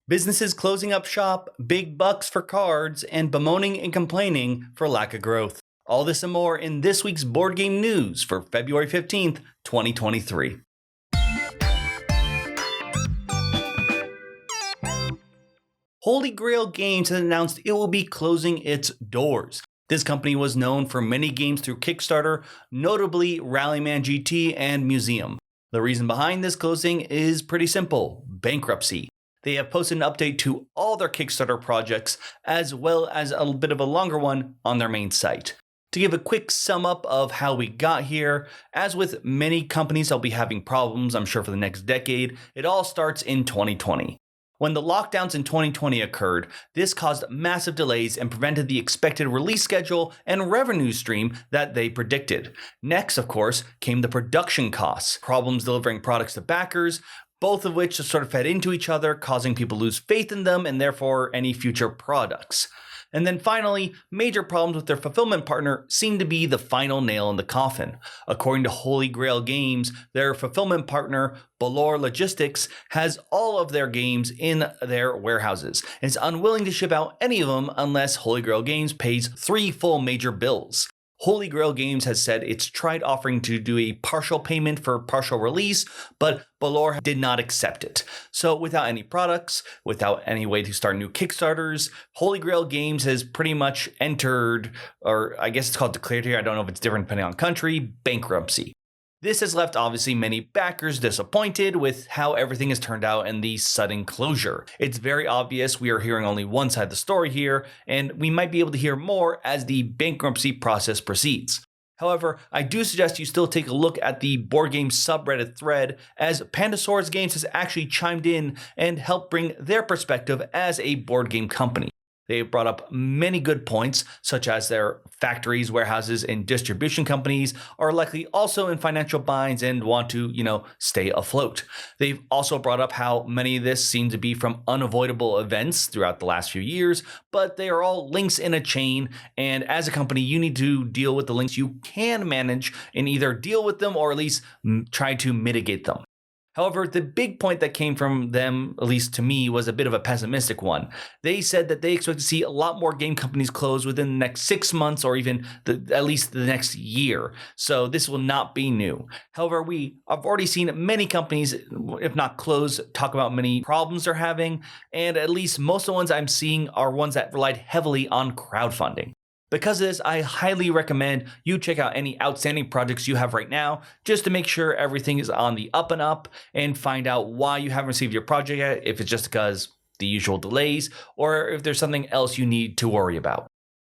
Businesses closing up shop, big bucks for cards, and bemoaning and complaining for lack of growth. All this and more in this week's board game news for February 15th, 2023. Holy Grail Games has announced it will be closing its doors. This company was known for many games through Kickstarter, notably Rallyman GT and Museum. The reason behind this closing is pretty simple: bankruptcy. They have posted an update to all their Kickstarter projects, as well as a bit of a longer one on their main site. To give a quick sum up of how we got here, as with many companies that'll be having problems, I'm sure for the next decade, it all starts in 2020. When the lockdowns in 2020 occurred, this caused massive delays and prevented the expected release schedule and revenue stream that they predicted. Next, of course, came the production costs, problems delivering products to backers, both of which sort of fed into each other, causing people to lose faith in them and therefore any future products. And then finally, major problems with their fulfillment partner seemed to be the final nail in the coffin. According to Holy Grail Games, their fulfillment partner, Balor Logistics, has all of their games in their warehouses and is unwilling to ship out any of them unless Holy Grail Games pays 3 full major bills. Holy Grail Games has said it's tried offering to do a partial payment for partial release, but Balor did not accept it. So without any products, without any way to start new Kickstarters, Holy Grail Games has pretty much entered, or I guess it's called declared here, I don't know if it's different depending on country, bankruptcy. This has left obviously many backers disappointed with how everything has turned out and the sudden closure. It's very obvious we are hearing only one side of the story here, and we might be able to hear more as the bankruptcy process proceeds. However, I do suggest you still take a look at the board game subreddit thread, as Pandasaurus Games has actually chimed in and helped bring their perspective as a board game company. They brought up many good points, such as their factories, warehouses, and distribution companies are likely also in financial binds and want to, stay afloat. They've also brought up how many of this seem to be from unavoidable events throughout the last few years, but they are all links in a chain, and as a company, you need to deal with the links you can manage and either deal with them or at least try to mitigate them. However, the big point that came from them, at least to me, was a bit of a pessimistic one. They said that they expect to see a lot more game companies close within the next 6 months or even at least the next year. So this will not be new. However, I've already seen many companies, if not close, talk about many problems they're having. And at least most of the ones I'm seeing are ones that relied heavily on crowdfunding. Because of this, I highly recommend you check out any outstanding projects you have right now just to make sure everything is on the up and up and find out why you haven't received your project yet, if it's just because the usual delays or if there's something else you need to worry about.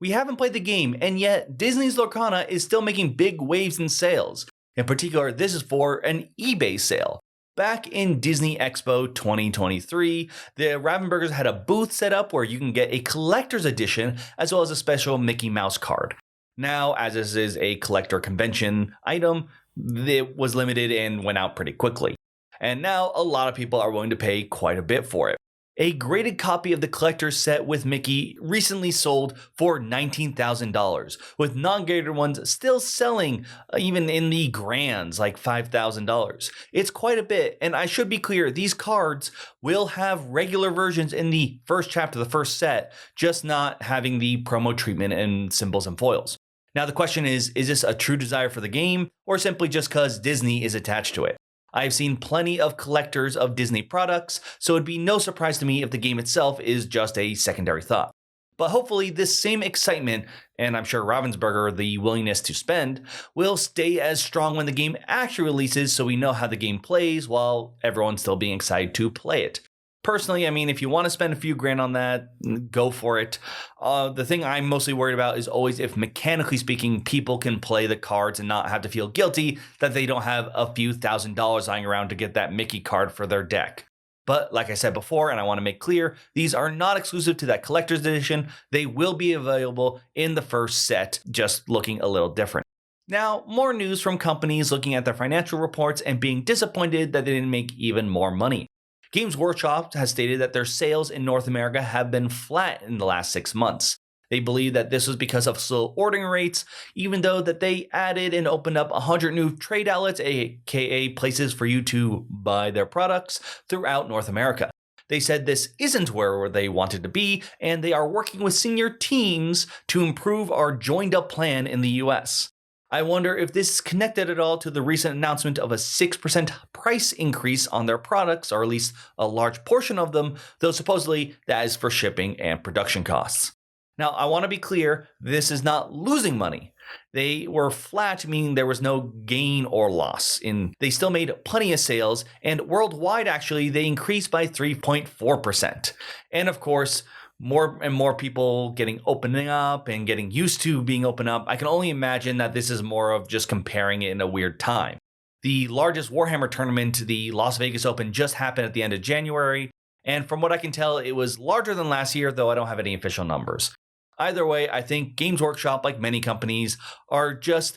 We haven't played the game, and yet Disney's Lorcana is still making big waves in sales. In particular, this is for an eBay sale. Back in Disney Expo 2023, the Ravensburgers had a booth set up where you can get a collector's edition as well as a special Mickey Mouse card. Now, as this is a collector convention item, it was limited and went out pretty quickly. And now a lot of people are willing to pay quite a bit for it. A graded copy of the collector's set with Mickey recently sold for $19,000, with non-graded ones still selling even in the grands, like $5,000. It's quite a bit, and I should be clear, these cards will have regular versions in the first chapter, the first set, just not having the promo treatment and symbols and foils. Now the question is this a true desire for the game, or simply just because Disney is attached to it? I've seen plenty of collectors of Disney products, so it'd be no surprise to me if the game itself is just a secondary thought. But hopefully this same excitement, and I'm sure Ravensburger the willingness to spend, will stay as strong when the game actually releases so we know how the game plays while everyone's still being excited to play it. Personally, if you want to spend a few grand on that, go for it. The thing I'm mostly worried about is always if, mechanically speaking, people can play the cards and not have to feel guilty that they don't have a few $1,000s lying around to get that Mickey card for their deck. But like I said before, and I want to make clear, these are not exclusive to that collector's edition. They will be available in the first set, just looking a little different. Now, more news from companies looking at their financial reports and being disappointed that they didn't make even more money. Gamesworkshop has stated that their sales in North America have been flat in the last 6 months. They believe that this was because of slow ordering rates, even though that they added and opened up 100 new trade outlets, aka places for you to buy their products throughout North America. They said this isn't where they wanted to be, and they are working with senior teams to improve our joined up plan in the US. I wonder if this is connected at all to the recent announcement of a 6% price increase on their products, or at least a large portion of them, though supposedly that is for shipping and production costs. Now, I want to be clear, this is not losing money. They were flat, meaning there was no gain or loss. They still made plenty of sales, and worldwide, actually, they increased by 3.4%. And of course, more and more people opening up and getting used to being open up. I can only imagine that this is more of just comparing it in a weird time. The largest Warhammer tournament, the Las Vegas Open, just happened at the end of January. And from what I can tell, it was larger than last year, though I don't have any official numbers. Either way, I think Games Workshop, like many companies, are just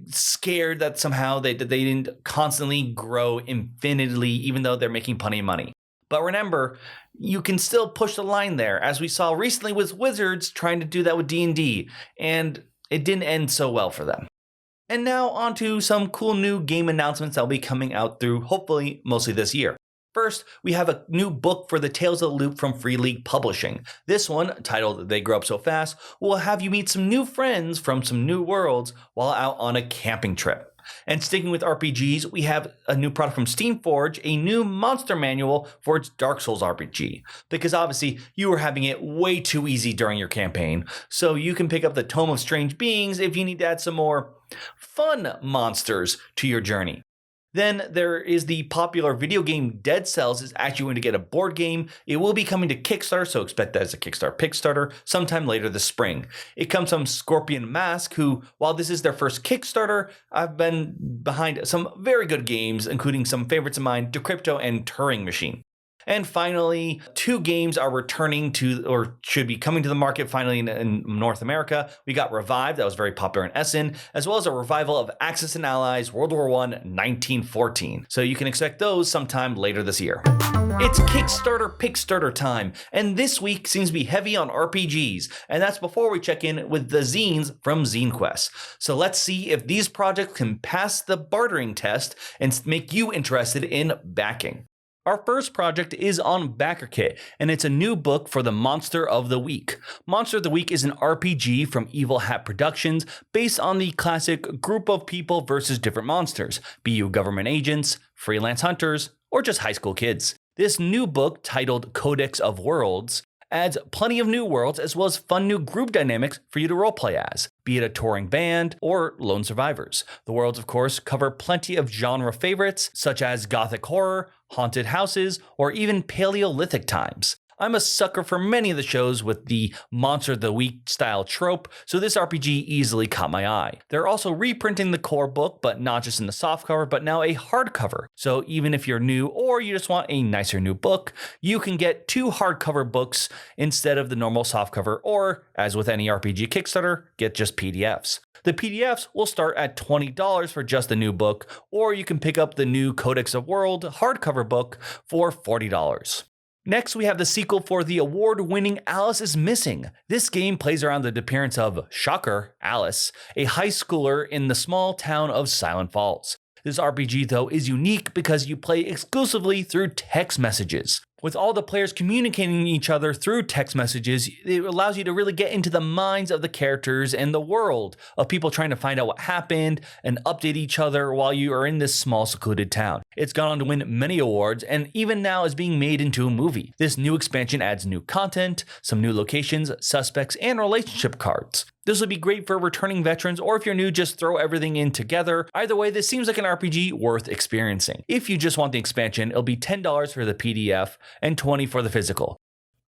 scared that somehow they didn't constantly grow infinitely, even though they're making plenty of money. But remember, you can still push the line there, as we saw recently with Wizards trying to do that with D&D, and it didn't end so well for them. And now on to some cool new game announcements that will be coming out through, hopefully, mostly this year. First, we have a new book for the Tales of the Loop from Free League Publishing. This one, titled They Grow Up So Fast, will have you meet some new friends from some new worlds while out on a camping trip. And sticking with RPGs, we have a new product from Steamforge, a new monster manual for its Dark Souls RPG. Because obviously, you were having it way too easy during your campaign, so you can pick up the Tome of Strange Beings if you need to add some more fun monsters to your journey. Then there is the popular video game Dead Cells is actually going to get a board game. It will be coming to Kickstarter, so expect that as a Kickstarter Pickstarter sometime later this spring. It comes from Scorpion Mask, who, while this is their first Kickstarter, I've been behind some very good games, including some favorites of mine, Decrypto and Turing Machine. And finally, 2 games are returning to, or should be coming to the market finally in North America. We got Revive, that was very popular in Essen, as well as a revival of Axis and Allies World War I 1914. So you can expect those sometime later this year. It's Kickstarter Pickstarter time, and this week seems to be heavy on RPGs, and that's before we check in with the zines from ZineQuest. So let's see if these projects can pass the bartering test and make you interested in backing. Our first project is on BackerKit, and it's a new book for the Monster of the Week. Monster of the Week is an RPG from Evil Hat Productions based on the classic group of people versus different monsters, be you government agents, freelance hunters, or just high school kids. This new book, titled Codex of Worlds, adds plenty of new worlds as well as fun new group dynamics for you to roleplay as, be it a touring band or lone survivors. The worlds, of course, cover plenty of genre favorites such as gothic horror, haunted houses, or even Paleolithic times. I'm a sucker for many of the shows with the Monster of the Week style trope, so this RPG easily caught my eye. They're also reprinting the core book, but not just in the softcover, but now a hardcover. So even if you're new or you just want a nicer new book, you can get 2 hardcover books instead of the normal softcover, or, as with any RPG Kickstarter, get just PDFs. The PDFs will start at $20 for just the new book, or you can pick up the new Codex of World hardcover book for $40. Next, we have the sequel for the award-winning Alice is Missing. This game plays around the appearance of, shocker, Alice, a high schooler in the small town of Silent Falls. This RPG, though, is unique because you play exclusively through text messages. With all the players communicating with each other through text messages, it allows you to really get into the minds of the characters and the world of people trying to find out what happened and update each other while you are in this small secluded town. It's gone on to win many awards and even now is being made into a movie. This new expansion adds new content, some new locations, suspects, and relationship cards. This would be great for returning veterans, or if you're new, just throw everything in together. Either way, this seems like an RPG worth experiencing. If you just want the expansion, it'll be $10 for the PDF and $20 for the physical.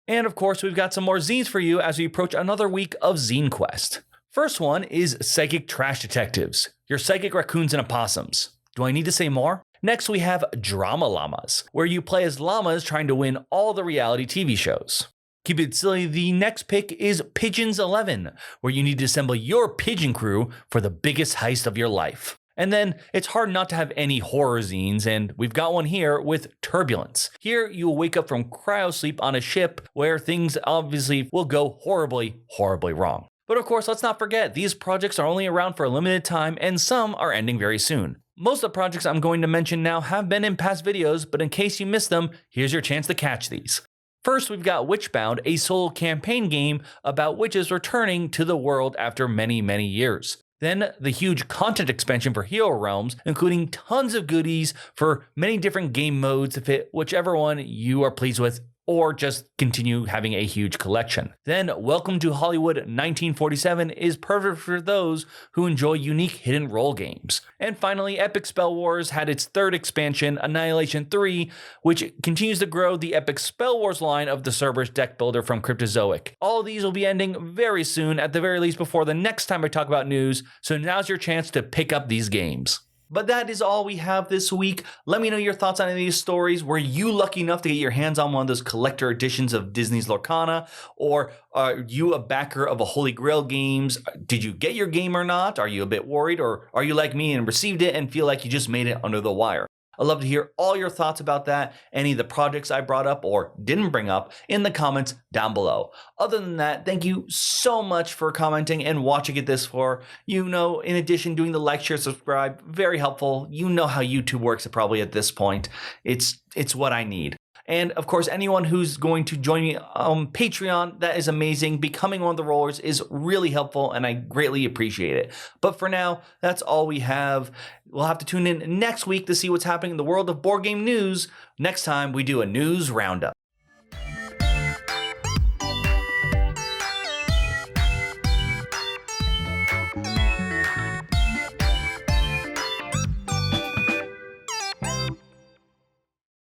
And of course, we've got some more zines for you as we approach another week of Zine Quest. First one is Psychic Trash Detectives, your psychic raccoons and opossums. Do I need to say more? Next, we have Drama Llamas, where you play as llamas trying to win all the reality TV shows. Keep it silly, the next pick is Pigeons 11, where you need to assemble your pigeon crew for the biggest heist of your life. And then it's hard not to have any horror zines, and we've got one here with Turbulence. Here you'll wake up from cryosleep on a ship where things obviously will go horribly, horribly wrong. But of course, let's not forget, these projects are only around for a limited time and some are ending very soon. Most of the projects I'm going to mention now have been in past videos, but in case you missed them, here's your chance to catch these. First, we've got Witchbound, a solo campaign game about witches returning to the world after many, many years. Then, the huge content expansion for Hero Realms, including tons of goodies for many different game modes to fit whichever one you are pleased with, or just continue having a huge collection. Then, Welcome to Hollywood 1947 is perfect for those who enjoy unique hidden role games. And finally, Epic Spell Wars had its third expansion, Annihilation 3, which continues to grow the Epic Spell Wars line of the Cerberus deck builder from Cryptozoic. All of these will be ending very soon, at the very least before the next time I talk about news, so now's your chance to pick up these games. But that is all we have this week. Let me know your thoughts on any of these stories. Were you lucky enough to get your hands on one of those collector editions of Disney's Lorcana? Or are you a backer of a Holy Grail games? Did you get your game or not? Are you a bit worried? Or are you like me and received it and feel like you just made it under the wire? I'd love to hear all your thoughts about that, any of the projects I brought up or didn't bring up in the comments down below. Other than that, thank you so much for commenting and watching it this far. In addition, doing the like, share, subscribe, very helpful. You know how YouTube works probably at this point. It's what I need. And of course, anyone who's going to join me on Patreon, that is amazing. Becoming one of the rollers is really helpful and I greatly appreciate it. But for now, that's all we have. We'll have to tune in next week to see what's happening in the world of board game news next time we do a news roundup.